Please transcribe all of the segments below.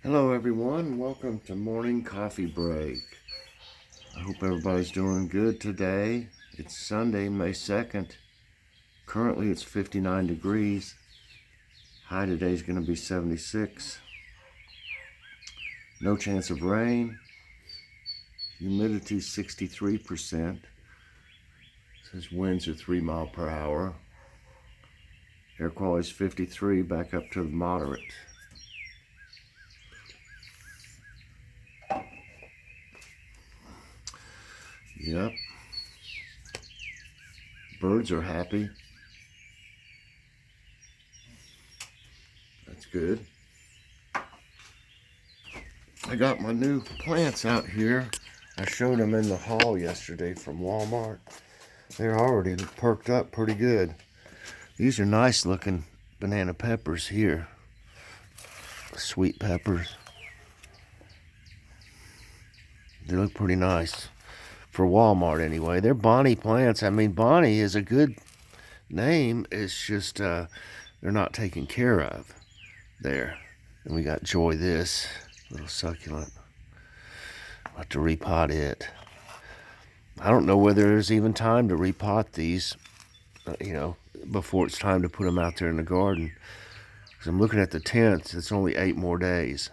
Hello everyone, welcome to Morning Coffee Break. I hope everybody's doing good today. It's Sunday, May 2nd. Currently it's 59 degrees. High today is going to be 76. No chance of rain. Humidity 63%. It says winds are 3 miles per hour. Air quality is 53, back up to the moderate. Yep. Birds are happy. That's good. I got my new plants out here. I showed them in the hall yesterday from Walmart. They're already perked up pretty good. These are nice looking banana peppers here. Sweet peppers. They look pretty nice. For Walmart anyway. They're Bonnie plants. I mean, Bonnie is a good name. It's just they're not taken care of there. And we got Joy this. Little succulent. I'll have to repot it. I don't know whether there's even time to repot these, before it's time to put them out there in the garden. Because I'm looking at the 10th, it's only 8 more days.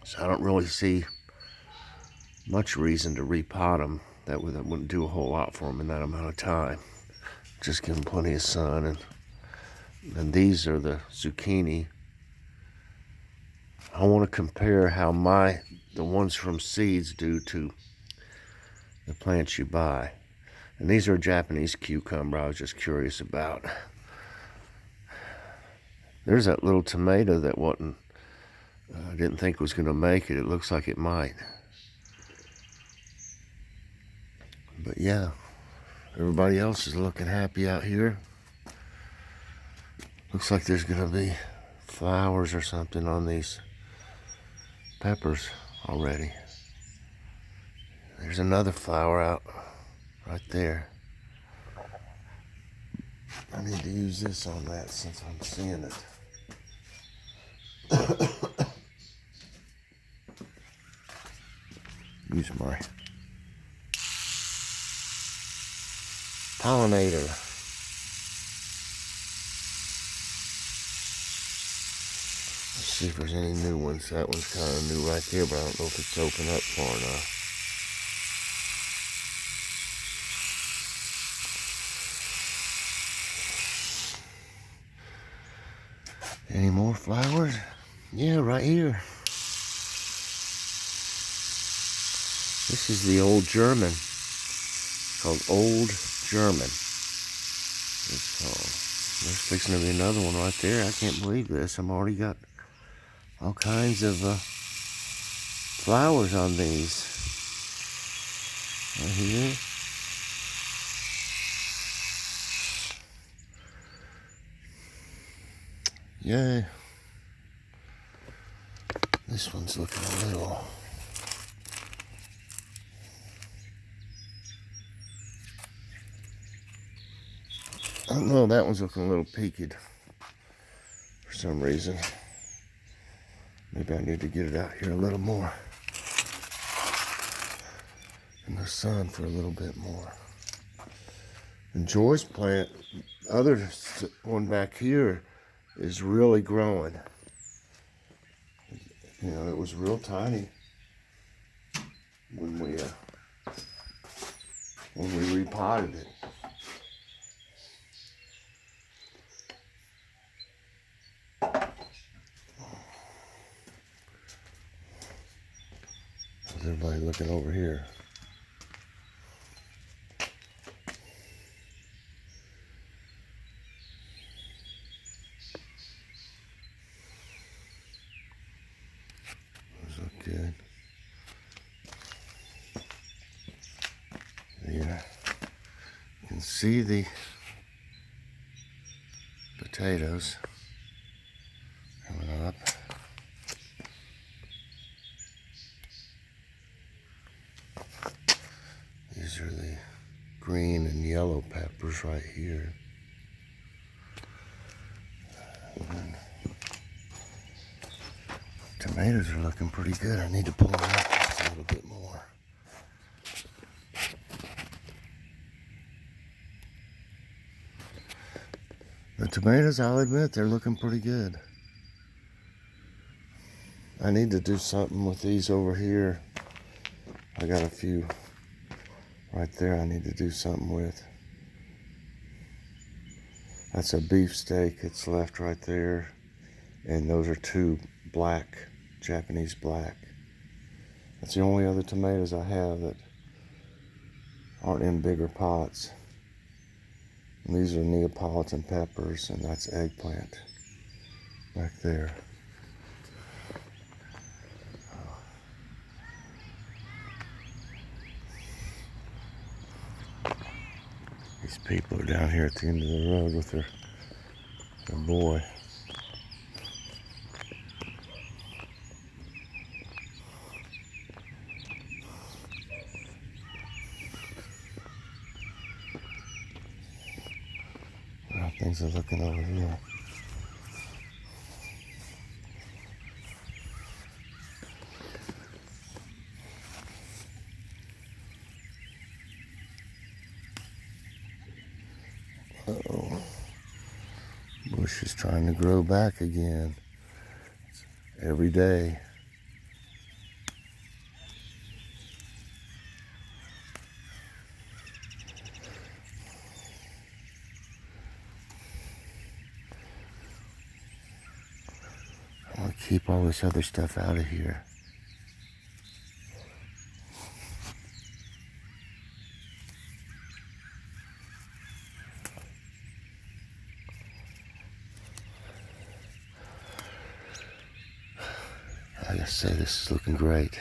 So I don't really see much reason to repot them. That wouldn't do a whole lot for them in that amount of time. Just give them plenty of sun. And these are the zucchini. I want to compare how the ones from seeds do to the plants you buy. And these are a Japanese cucumber I was just curious about. There's that little tomato that I didn't think was going to make it. It looks like it might. But yeah, everybody else is looking happy out here. Looks like there's going to be flowers or something on these peppers already. There's another flower out right there. I need to use this on that since I'm seeing it. Use my pollinator. Let's see if there's any new ones. That one's kind of new right there, but I don't know if it's open up far enough. Any more flowers? Yeah, right here. This is the old German. It's called Old German. It's called. There's fixing to be another one right there. I can't believe this. I've already got all kinds of flowers on these. Right here. Yay. This one's looking a little... I don't know, that one's looking a little peaked for some reason. Maybe I need to get it out here a little more in the sun for a little bit more. And Joy's plant, other one back here, is really growing. You know, it was real tiny when we repotted it. How's everybody looking over here? Those look good. Yeah. You can see the potatoes coming up. These are the green and yellow peppers right here. And Tomatoes are looking pretty good. I need to pull them up just a little bit more. The tomatoes, I'll admit, they're looking pretty good. I need to do something with these over here. I got a few right there I need to do something with. That's a beefsteak that's left right there. And those are two black, Japanese black. That's the only other tomatoes I have that aren't in bigger pots. And these are Neapolitan peppers, and that's eggplant back there. These people are down here at the end of the road with their boy. How things are looking over here. Uh-oh. Bush is trying to grow back again. Every day. I want to keep all this other stuff out of here. I gotta say, this is looking great.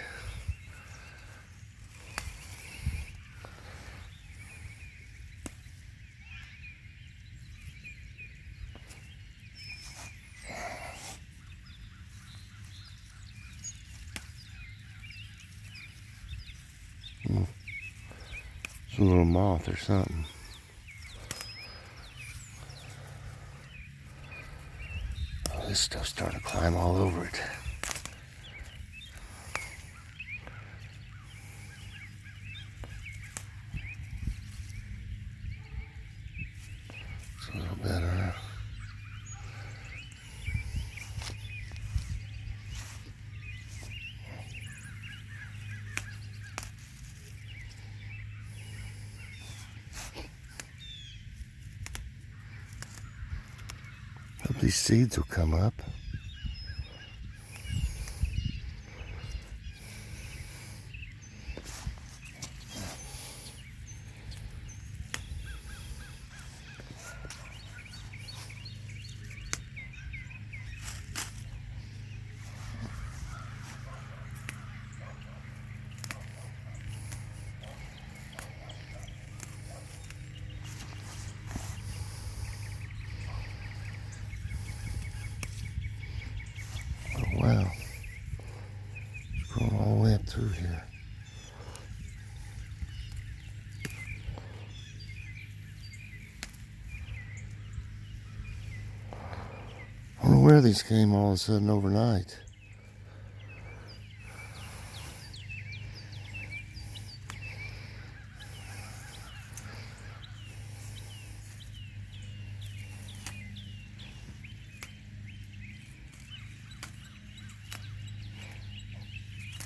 It's a little moth or something. Oh, this stuff's starting to climb all over it. It's a little better. Hope these seeds will come up. Wow, it's going all the way up through here. I don't know where these came all of a sudden overnight.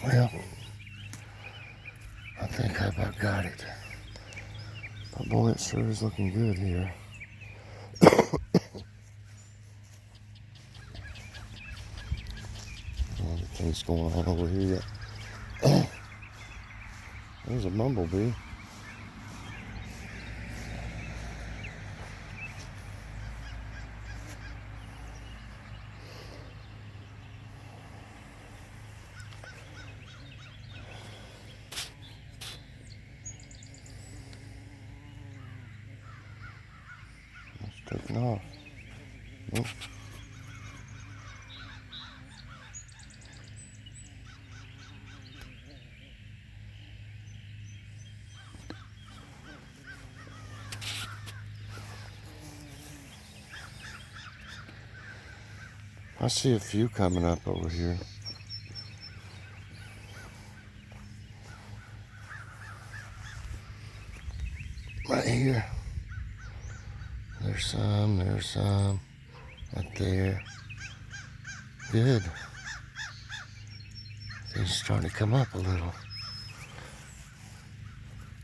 Well, I think I about got it. But boy, it sure is looking good here. All the things going on over here yet. There's a bumblebee. It's taking off. Nope. I see a few coming up over here. here. There's some right there. Good. They're starting to come up a little.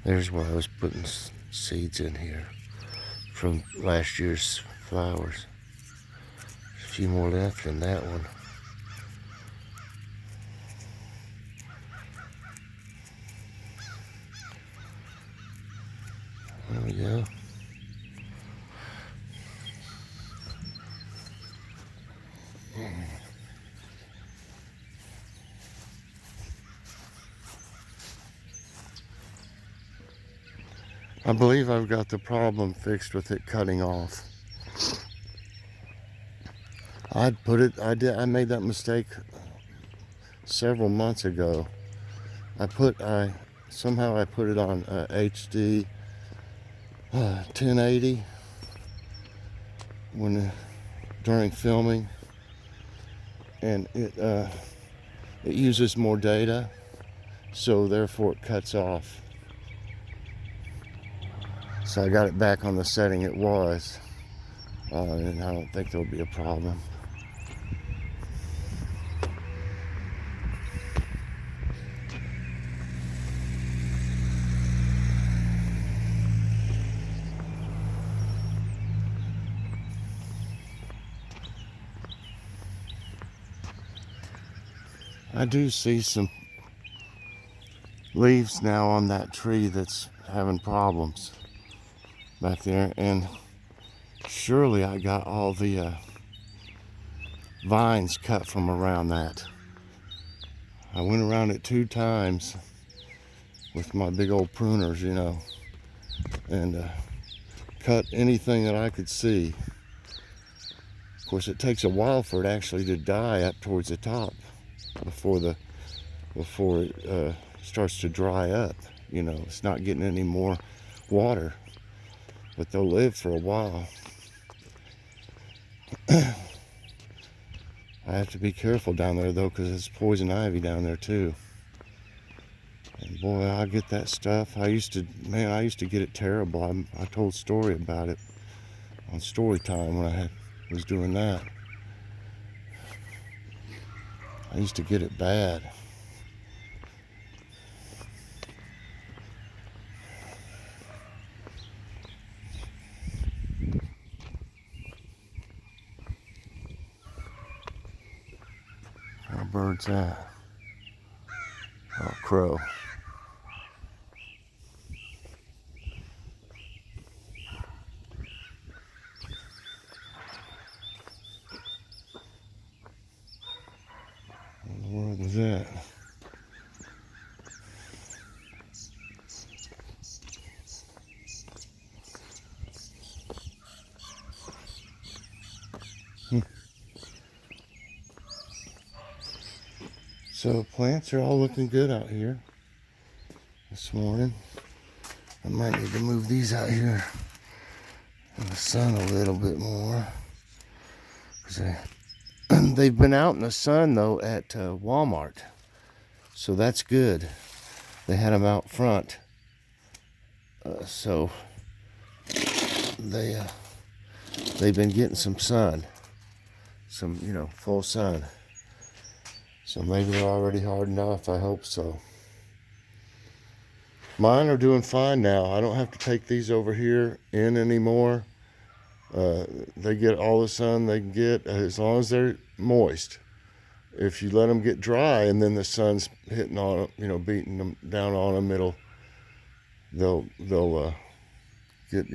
There's where I was putting seeds in here from last year's flowers. There's a few more left in that one. There we go. I believe I've got the problem fixed with it cutting off. I made that mistake several months ago. Somehow I put it on HD 1080 during filming, and it uses more data, so therefore it cuts off. So I got it back on the setting it was, and I don't think there'll be a problem. I do see some leaves now on that tree that's having problems back there, and surely I got all the vines cut from around that. I went around it 2 times with my big old pruners, and cut anything that I could see. Of course, it takes a while for it actually to die up towards the top before it starts to dry up. It's not getting any more water, but they'll live for a while. I have to be careful down there though, because it's poison ivy down there too. And boy, I get that stuff. I used to get it terrible. I told a story about it on story time when I was doing that. I used to get it bad. Where bird's at? Oh, crow. What in the world was that? So plants are all looking good out here this morning. I might need to move these out here in the sun a little bit more, because they've been out in the sun though at Walmart, so that's good. They had them out front, so they've been getting some sun, some full sun. So maybe they're already hardened off. I hope so. Mine are doing fine now. I don't have to take these over here in anymore. They get all the sun they can get as long as they're moist. If you let them get dry and then the sun's hitting on them, beating them down on them, they'll get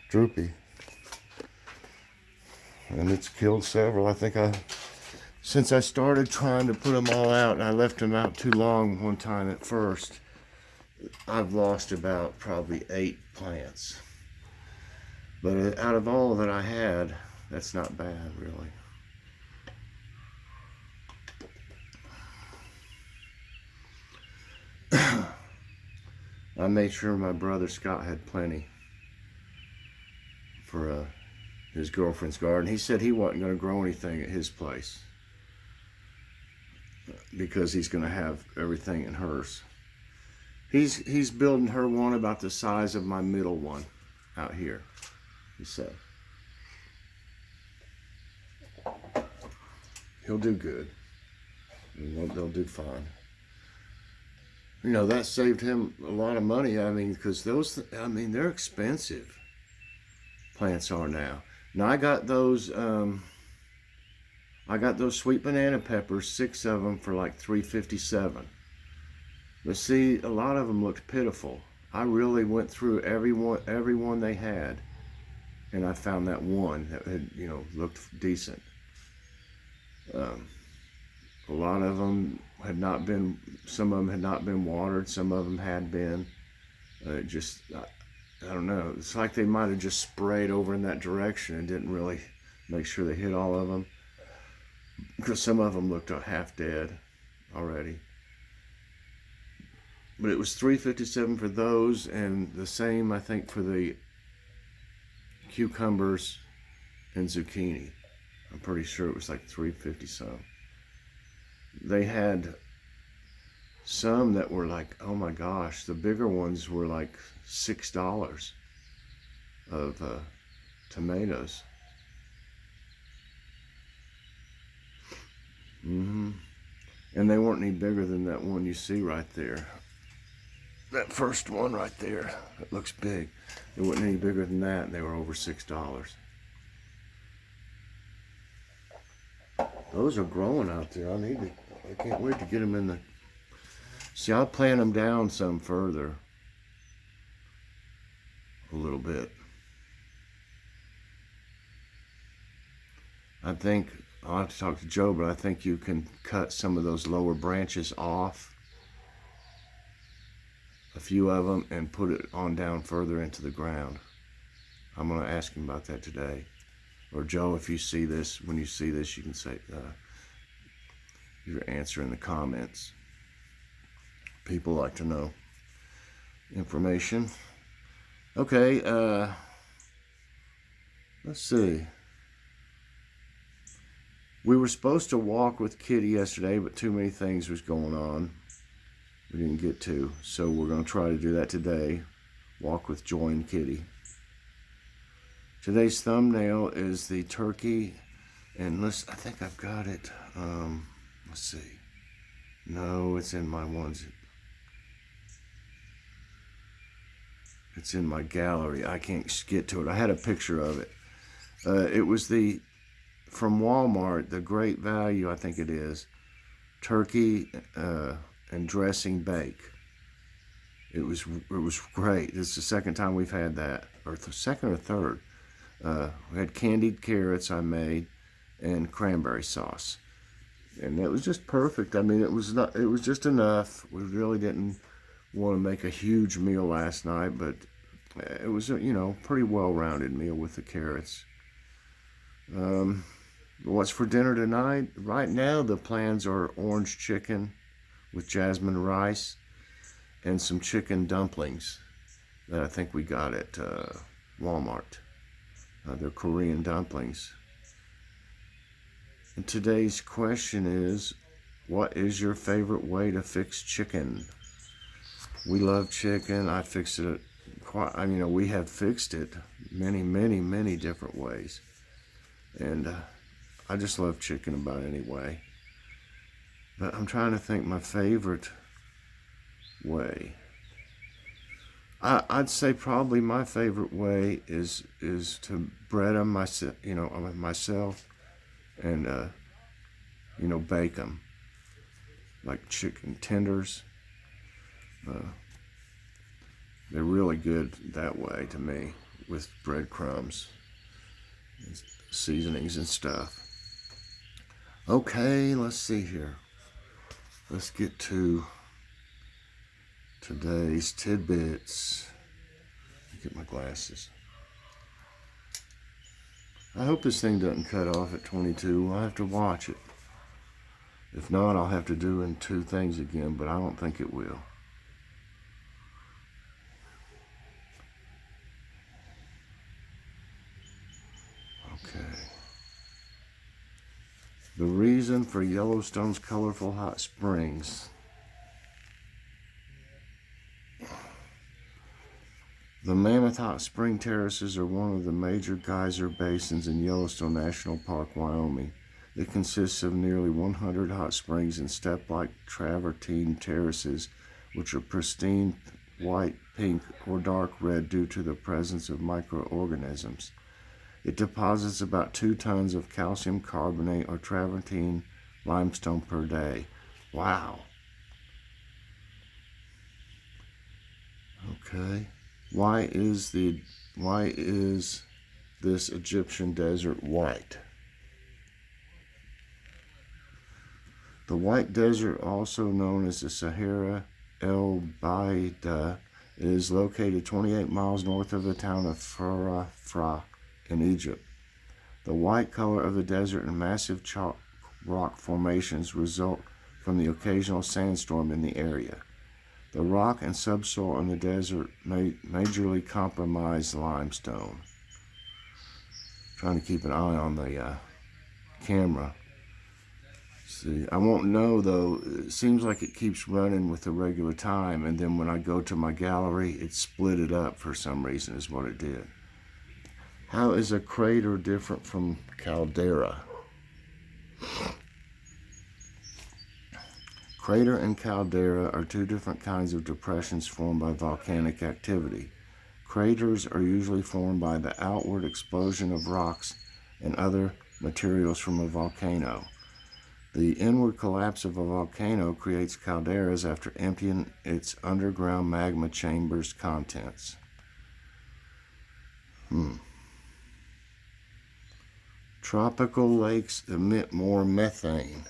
droopy. And it's killed several. I think since I started trying to put them all out, and I left them out too long one time at first, I've lost about probably 8 plants. But out of all that I had, that's not bad, really. I made sure my brother Scott had plenty for his girlfriend's garden. He said he wasn't going to grow anything at his place because he's going to have everything in hers. He's building her one about the size of my middle one out here, he said. He'll do good. They'll do fine. You know, that saved him a lot of money. I mean, because they're expensive. Plants are now. Now I got those sweet banana peppers, 6 of them for like $3.57. But see, a lot of them looked pitiful. I really went through every one they had, and I found that one that had, looked decent. A lot of them had not been. Some of them had not been watered. Some of them had been. I don't know. It's like they might have just sprayed over in that direction and didn't really make sure they hit all of them, because some of them looked half dead already. But it was $3.57 for those, and the same I think for the cucumbers and zucchini. I'm pretty sure it was like $3.50 some. They had some that were like, oh my gosh, the bigger ones were like $6 of tomatoes. And they weren't any bigger than that one you see right there. That first one right there, that looks big. It wasn't any bigger than that, and they were over $6. Those are growing out there. I can't wait to get them in the... See, I'll plant them down some further. A little bit. I think, I'll have to talk to Joe, but I think you can cut some of those lower branches off, a few of them, and put it on down further into the ground. I'm going to ask him about that today. Or Joe, if you see this, when you see this, you can say your answer in the comments. People like to know information. Okay, let's see. We were supposed to walk with Kitty yesterday, but too many things was going on. We didn't get to, so we're going to try to do that today. Walk with Joy and Kitty. Today's thumbnail is the turkey, and I think I've got it. Let's see. No, it's in my ones. It's in my gallery. I can't get to it. I had a picture of it. It was from Walmart, the Great Value, I think it is, turkey and dressing bake. It was great. It's the second time we've had that, or the second or third. We had candied carrots I made and cranberry sauce, and it was just perfect. I mean, it was just enough. We really didn't want to make a huge meal last night, but it was a pretty well-rounded meal with the carrots. What's for dinner tonight? Right now the plans are orange chicken with jasmine rice and some chicken dumplings that I think we got at Walmart. They're Korean dumplings. And today's question is, what is your favorite way to fix chicken? We love chicken. I fixed it we have fixed it many different ways. And I just love chicken about any way. But I'm trying to think my favorite way. I'd say probably my favorite way is to bread them myself, and bake them like chicken tenders. They're really good that way to me, with breadcrumbs, and seasonings and stuff. Okay, let's see here. Let's get to today's tidbits. Get my glasses. I hope this thing doesn't cut off at 22. I'll have to watch it. If not, I'll have to do in 2 things again, but I don't think it will. Okay. The reason for Yellowstone's colorful hot springs. The Mammoth Hot Spring Terraces are one of the major geyser basins in Yellowstone National Park, Wyoming. It consists of nearly 100 hot springs and step-like travertine terraces, which are pristine white, pink, or dark red due to the presence of microorganisms. It deposits about 2 tons of calcium carbonate or travertine limestone per day. Wow. Okay. Why is this Egyptian desert white? The White Desert, also known as the Sahara El Baida, is located 28 miles north of the town of Farafra in Egypt. The white color of the desert and massive chalk rock formations result from the occasional sandstorm in the area. The rock and subsoil in the desert majorly compromise limestone. Trying to keep an eye on the camera. See, I won't know though. It seems like it keeps running with the regular time, and then when I go to my gallery, it split it up for some reason, is what it did. How is a crater different from caldera? Crater and caldera are 2 different kinds of depressions formed by volcanic activity. Craters are usually formed by the outward explosion of rocks and other materials from a volcano. The inward collapse of a volcano creates calderas after emptying its underground magma chamber's contents. Tropical lakes emit more methane.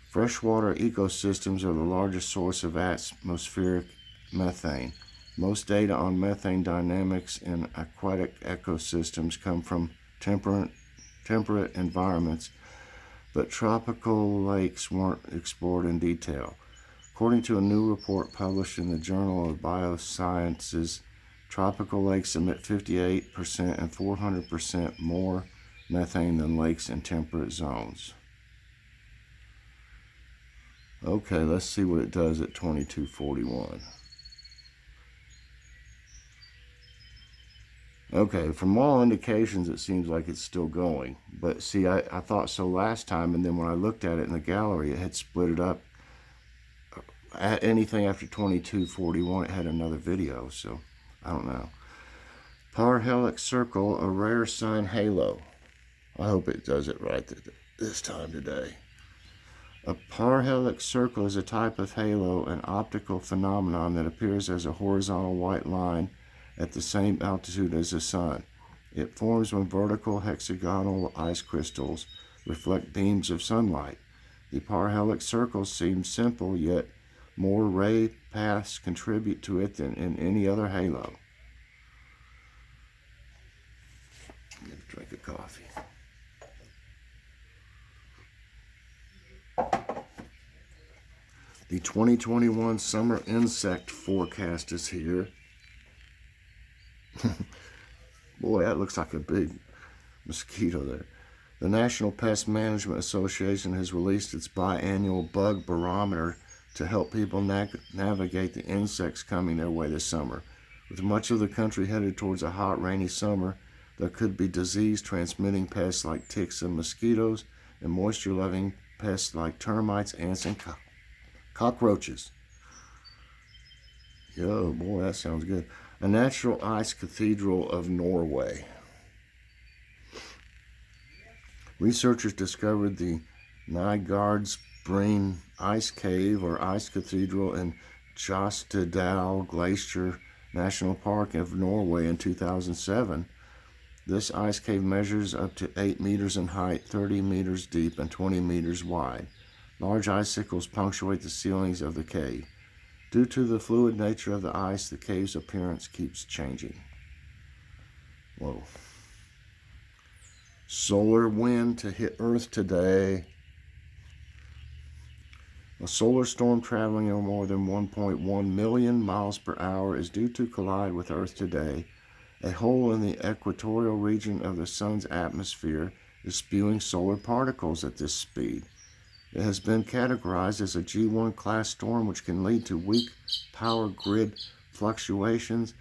Freshwater ecosystems are the largest source of atmospheric methane. Most data on methane dynamics in aquatic ecosystems come from temperate environments, but tropical lakes weren't explored in detail. According to a new report published in the Journal of Biosciences, tropical lakes emit 58% and 400% more methane than lakes in temperate zones. Okay, let's see what it does at 2241. Okay, from all indications, it seems like it's still going. But see, I thought so last time, and then when I looked at it in the gallery, it had split it up. At anything after 2241, it had another video, so I don't know. Parhelic circle, a rare sun halo. I hope it does it right this time today. A parhelic circle is a type of halo, an optical phenomenon that appears as a horizontal white line at the same altitude as the sun. It forms when vertical hexagonal ice crystals reflect beams of sunlight. The parhelic circles seem simple, yet more ray paths contribute to it than in any other halo. I'm going to drink a coffee. The 2021 summer insect forecast is here. Boy, that looks like a big mosquito there. The National Pest Management Association has released its biannual bug barometer to help people navigate the insects coming their way this summer. With much of the country headed towards a hot, rainy summer, there could be disease-transmitting pests like ticks and mosquitoes, and moisture-loving pests like termites, ants, and cockroaches. Yo, boy, that sounds good. A natural ice cathedral of Norway. Researchers discovered the Nygaardsbreen Ice Cave or Ice Cathedral in Jostedal Glacier National Park of Norway in 2007. This ice cave measures up to 8 meters in height, 30 meters deep, and 20 meters wide. Large icicles punctuate the ceilings of the cave. Due to the fluid nature of the ice, the cave's appearance keeps changing. Whoa. Solar wind to hit Earth today. A solar storm traveling at more than 1.1 million miles per hour is due to collide with Earth today. A hole in the equatorial region of the sun's atmosphere is spewing solar particles at this speed. It has been categorized as a G1 class storm, which can lead to weak power grid fluctuations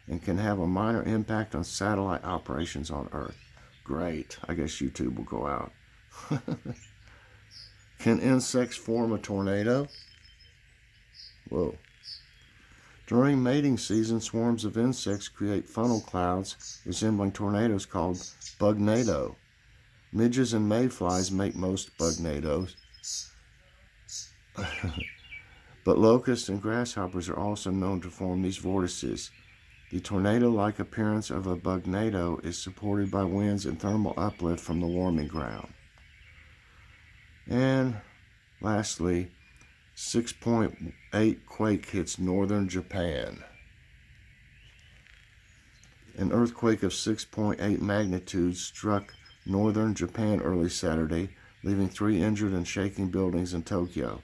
and can have a minor impact on satellite operations on Earth. Great. I guess YouTube will go out. Can insects form a tornado? Whoa. During mating season, swarms of insects create funnel clouds resembling tornadoes called bugnado. Midges and mayflies make most bugnados. But locusts and grasshoppers are also known to form these vortices. The tornado-like appearance of a bugnado is supported by winds and thermal uplift from the warming ground. And lastly, 6.8 quake hits northern Japan. An earthquake of 6.8 magnitude struck northern Japan early Saturday, leaving 3 injured and shaking buildings in Tokyo.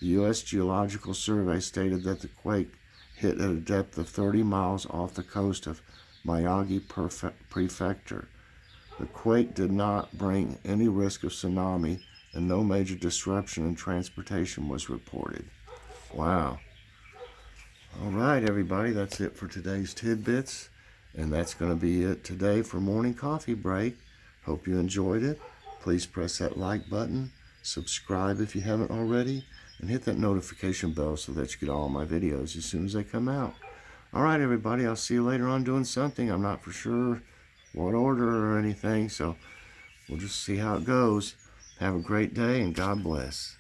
The U.S. Geological Survey stated that the quake hit at a depth of 30 miles off the coast of Miyagi Prefecture. The quake did not bring any risk of tsunami, and no major disruption in transportation was reported. Wow. All right, everybody, that's it for today's Tidbits, and that's going to be it today for Morning Coffee Break. Hope you enjoyed it. Please press that like button, subscribe if you haven't already, and hit that notification bell so that you get all my videos as soon as they come out. All right, everybody, I'll see you later on doing something. I'm not for sure what order or anything, so we'll just see how it goes. Have a great day, and God bless.